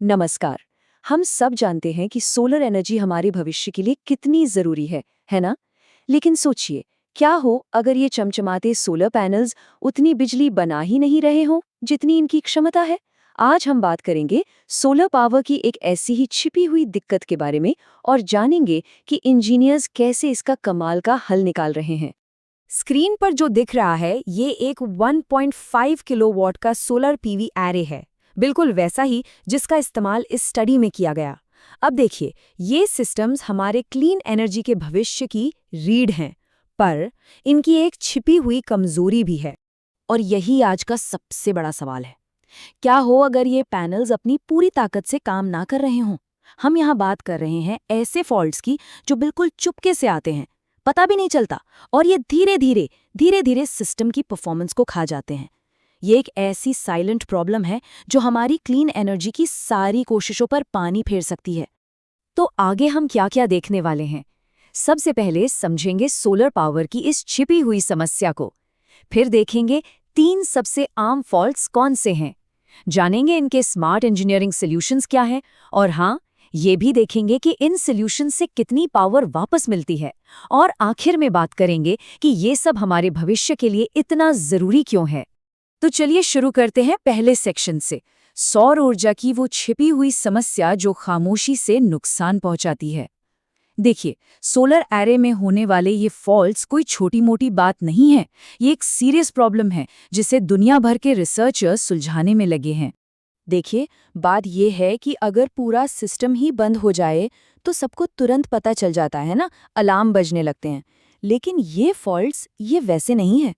नमस्कार। हम सब जानते हैं कि सोलर एनर्जी हमारे भविष्य के लिए कितनी जरूरी है ना? लेकिन सोचिए, क्या हो अगर ये चमचमाते सोलर पैनल्स उतनी बिजली बना ही नहीं रहे हों जितनी इनकी क्षमता है? आज हम बात करेंगे सोलर पावर की एक ऐसी ही छिपी हुई दिक्कत के बारे में और जानेंगे कि इंजीनियर्स कैसे इसका कमाल का हल निकाल रहे हैं। स्क्रीन पर जो दिख रहा है ये एक 1.5 किलोवाट का सोलर पीवी एरे है, बिल्कुल वैसा ही जिसका इस्तेमाल इस स्टडी में किया गया। अब देखिए, ये सिस्टम्स हमारे क्लीन एनर्जी के भविष्य की रीढ़ हैं, पर इनकी एक छिपी हुई कमजोरी भी है। और यही आज का सबसे बड़ा सवाल है। क्या हो अगर ये पैनल्स अपनी पूरी ताकत से काम ना कर रहे हों? हम यहाँ बात कर रहे हैं ऐसे फॉल्ट्स की जो बिल्कुल चुपके से आते हैं, पता भी नहीं चलता, और ये धीरे धीरे सिस्टम की परफॉर्मेंस को खा जाते हैं। ये एक ऐसी साइलेंट प्रॉब्लम है जो हमारी क्लीन एनर्जी की सारी कोशिशों पर पानी फेर सकती है। तो आगे हम क्या क्या देखने वाले हैं? सबसे पहले समझेंगे सोलर पावर की इस छिपी हुई समस्या को। फिर देखेंगे 3 सबसे आम फॉल्ट्स कौन से हैं। जानेंगे इनके स्मार्ट इंजीनियरिंग सॉल्यूशंस क्या हैं, और हाँ, ये भी देखेंगे कि इन सॉल्यूशंस से कितनी पावर वापस मिलती है। और आखिर में बात करेंगे कि ये सब हमारे भविष्य के लिए इतना जरूरी क्यों है। तो चलिए शुरू करते हैं पहले सेक्शन से, सौर ऊर्जा की वो छिपी हुई समस्या जो खामोशी से नुकसान पहुंचाती है। देखिए, सोलर एरे में होने वाले ये फॉल्ट्स कोई छोटी-मोटी बात नहीं है। ये एक सीरियस प्रॉब्लम है जिसे दुनिया भर के रिसर्चर्स सुलझाने में लगे हैं। देखिए, बात ये है कि अगर पूरा सिस्टम ही बंद हो जाए तो सबको तुरंत पता चल जाता है ना, अलार्म बजने लगते हैं। लेकिन ये फॉल्ट्स ये वैसे नहीं है।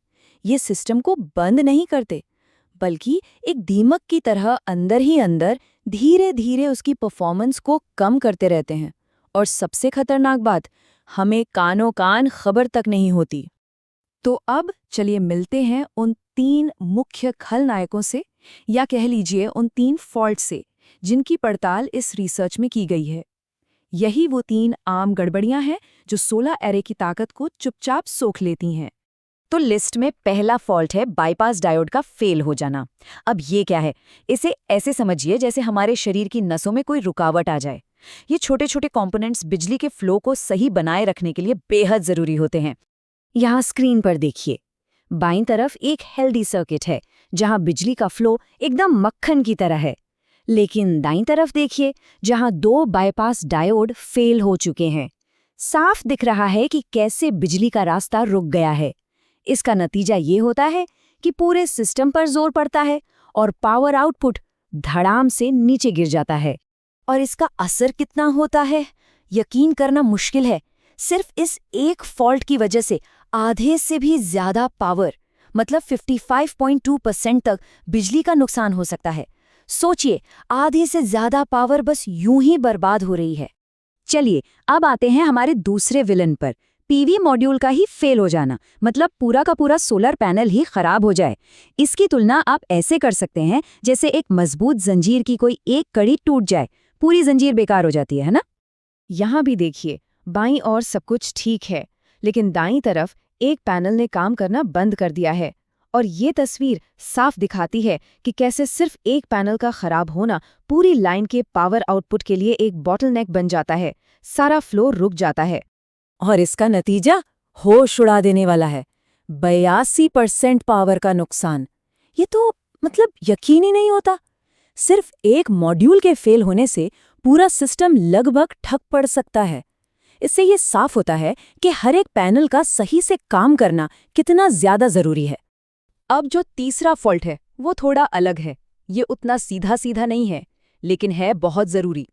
ये सिस्टम को बंद नहीं करते, बल्कि एक दीमक की तरह अंदर ही अंदर धीरे-धीरे उसकी परफॉर्मेंस को कम करते रहते हैं। और सबसे खतरनाक बात, हमें कानों कान खबर तक नहीं होती। तो अब चलिए मिलते हैं उन 3 मुख्य खलनायकों से, या कह लीजिए उन 3 फॉल्ट से, जिनकी पड़ताल इस रिसर्च में की गई है। यही वो 3 आम गड़बड़ियां हैं जो सोलर एरे की ताकत को चुपचाप सोख लेती हैं। तो लिस्ट में पहला फॉल्ट है बाईपास डायोड का फेल हो जाना। अब ये क्या है? इसे ऐसे समझिए जैसे हमारे शरीर की नसों में कोई रुकावट आ जाए। ये छोटे छोटे कंपोनेंट्स बिजली के फ्लो को सही बनाए रखने के लिए बेहद जरूरी होते हैं। यहाँ स्क्रीन पर देखिए, बाईं तरफ एक हेल्दी सर्किट है जहाँ बिजली का फ्लो एकदम मक्खन की तरह है। लेकिन दाईं तरफ देखिए, जहाँ 2 बाईपास डायोड फेल हो चुके हैं। साफ दिख रहा है कि कैसे बिजली का रास्ता रुक गया है। इसका नतीजा ये होता है कि पूरे सिस्टम पर जोर पड़ता है और पावर आउटपुट धड़ाम से नीचे गिर जाता है। और इसका असर कितना होता है, यकीन करना मुश्किल है। सिर्फ इस एक फॉल्ट की वजह से आधे से भी ज्यादा पावर, मतलब 55.2% तक बिजली का नुकसान हो सकता है। सोचिए, आधे से ज्यादा पावर बस यूं ही बर्बाद हो रही है। चलिए, अब आते हैं हमारे दूसरे विलन पर, पीवी मॉड्यूल का ही फेल हो जाना, मतलब पूरा का पूरा सोलर पैनल ही खराब हो जाए। इसकी तुलना आप ऐसे कर सकते हैं जैसे एक मजबूत जंजीर की कोई एक कड़ी टूट जाए, पूरी जंजीर बेकार हो जाती है ना? यहाँ भी देखिए, बाईं ओर सब कुछ ठीक है, लेकिन दाईं तरफ एक पैनल ने काम करना बंद कर दिया है। और ये तस्वीर साफ दिखाती है कि कैसे सिर्फ एक पैनल का खराब होना पूरी लाइन के पावर आउटपुट के लिए एक बॉटलनेक बन जाता है। सारा फ्लो रुक जाता है। और इसका नतीजा होश उड़ा देने वाला है, 82% पावर का नुकसान। ये तो मतलब यकीन ही नहीं होता। सिर्फ एक मॉड्यूल के फेल होने से पूरा सिस्टम लगभग ठप पड़ सकता है। इससे ये साफ होता है कि हर एक पैनल का सही से काम करना कितना ज्यादा जरूरी है। अब जो तीसरा फॉल्ट है वो थोड़ा अलग है। ये उतना सीधा सीधा नहीं है, लेकिन है बहुत जरूरी।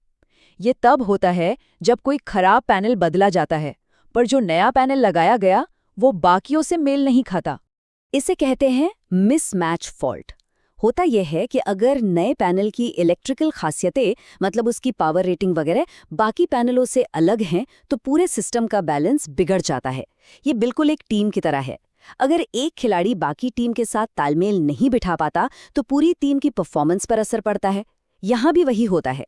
ये तब होता है जब कोई खराब पैनल बदला जाता है, पर जो नया पैनल लगाया गया वो बाकियों से मेल नहीं खाता। इसे कहते हैं मिसमैच फॉल्ट। होता यह है कि अगर नए पैनल की इलेक्ट्रिकल खासियतें, मतलब उसकी पावर रेटिंग वगैरह, बाकी पैनलों से अलग हैं, तो पूरे सिस्टम का बैलेंस बिगड़ जाता है। ये बिल्कुल एक टीम की तरह है। अगर एक खिलाड़ी बाकी टीम के साथ तालमेल नहीं बिठा पाता तो पूरी टीम की परफॉर्मेंस पर असर पड़ता है। यहाँ भी वही होता है।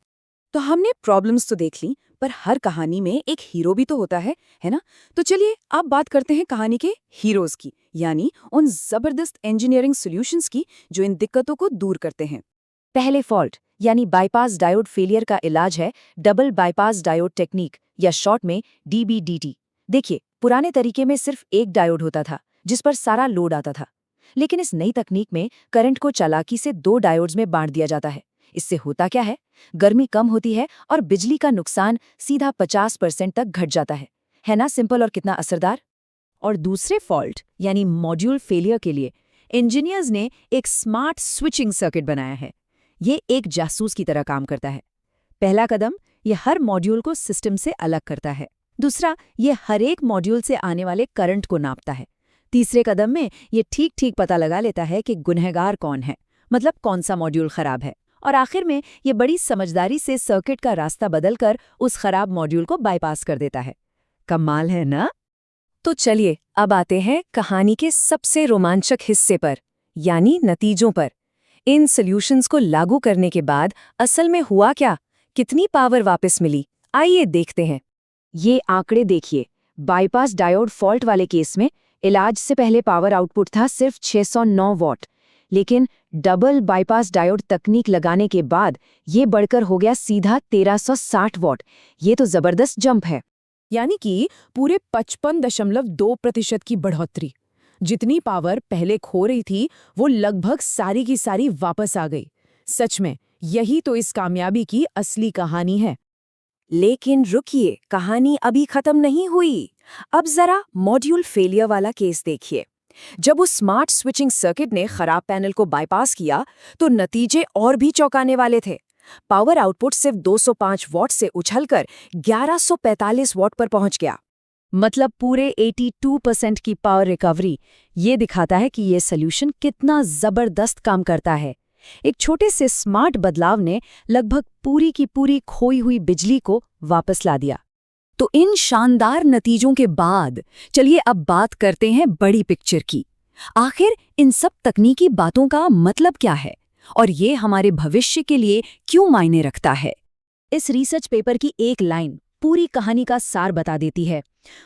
तो हमने प्रॉब्लम्स तो देख ली, पर हर कहानी में एक हीरो भी तो होता है ना? तो चलिए अब बात करते हैं कहानी के हीरोज की, यानी उन जबरदस्त इंजीनियरिंग सॉल्यूशंस की जो इन दिक्कतों को दूर करते हैं। पहले फॉल्ट, यानी बाईपास डायोड फेलियर का इलाज है डबल बाईपास डायोड टेक्निक या शॉर्ट में DBDT। देखिए, पुराने तरीके में सिर्फ एक डायोड होता था जिस पर सारा लोड आता था, लेकिन इस नई तकनीक में करंट को चालाकी से 2 डायोड्स में बांट दिया जाता है। इससे होता क्या है, गर्मी कम होती है और बिजली का नुकसान सीधा 50% तक घट जाता है ना सिंपल और कितना असरदार। और दूसरे फॉल्ट यानी मॉड्यूल फेलियर के लिए इंजीनियर्स ने एक स्मार्ट स्विचिंग सर्किट बनाया है। ये एक जासूस की तरह काम करता है। पहला कदम, ये हर मॉड्यूल को सिस्टम से अलग करता है। दूसरा, ये हर एक मॉड्यूल से आने वाले करंट को नापता है। तीसरे कदम में ये ठीक ठीक पता लगा लेता है कि गुनहगार कौन है, मतलब कौन सा मॉड्यूल खराब है। और आखिर में ये बड़ी समझदारी से सर्किट का रास्ता बदलकर उस खराब मॉड्यूल को बाईपास कर देता है। कमाल है ना? तो चलिए अब आते हैं कहानी के सबसे रोमांचक हिस्से पर, यानी नतीजों पर। इन सॉल्यूशंस को लागू करने के बाद असल में हुआ क्या, कितनी पावर वापस मिली, आइए देखते हैं। ये आंकड़े देखिए। बाईपास डायोड फॉल्ट वाले केस में इलाज से पहले पावर आउटपुट था सिर्फ 609 वॉट, लेकिन डबल बाईपास डायोड तकनीक लगाने के बाद ये बढ़कर हो गया सीधा 1360 वॉट। ये तो जबरदस्त जंप है। यानी कि पूरे 55.2% की बढ़ोतरी। जितनी पावर पहले खो रही थी वो लगभग सारी की सारी वापस आ गई। सच में यही तो इस कामयाबी की असली कहानी है। लेकिन रुकिए, कहानी अभी खत्म नहीं हुई। अब जरा मॉड्यूल फेलियर वाला केस देखिए। जब उस स्मार्ट स्विचिंग सर्किट ने खराब पैनल को बाईपास किया तो नतीजे और भी चौंकाने वाले थे। पावर आउटपुट सिर्फ 205 वॉट से उछलकर 1145 वॉट पर पहुंच गया। मतलब पूरे 82% की पावर रिकवरी। ये दिखाता है कि ये सॉल्यूशन कितना जबरदस्त काम करता है। एक छोटे से स्मार्ट बदलाव ने लगभग पूरी की पूरी खोई हुई बिजली को वापस ला दिया। तो इन शानदार नतीजों के बाद चलिए अब बात करते हैं बड़ी पिक्चर की। आखिर इन सब तकनीकी बातों का मतलब क्या है और ये हमारे भविष्य के लिए क्यों मायने रखता है? इस रिसर्च पेपर की एक लाइन पूरी कहानी का सार बता देती है।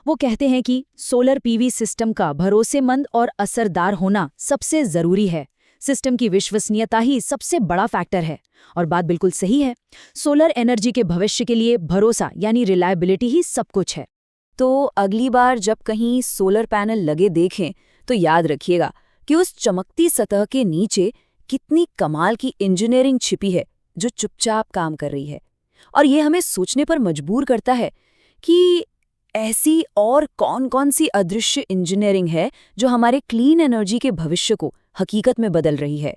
वो कहते हैं कि सोलर पीवी सिस्टम का भरोसेमंद और असरदार होना सबसे जरूरी है। सिस्टम की विश्वसनीयता ही सबसे बड़ा फैक्टर है। और बात बिल्कुल सही है। सोलर एनर्जी के भविष्य के लिए भरोसा यानी रिलायबिलिटी ही सब कुछ है। तो अगली बार जब कहीं सोलर पैनल लगे देखें तो याद रखिएगा कि उस चमकती सतह के नीचे कितनी कमाल की इंजीनियरिंग छिपी है जो चुपचाप काम कर रही है। और ये हमें सोचने पर मजबूर करता है कि ऐसी और कौन-कौन सी अदृश्य इंजीनियरिंग है जो हमारे क्लीन एनर्जी के भविष्य को हकीकत में बदल रही है।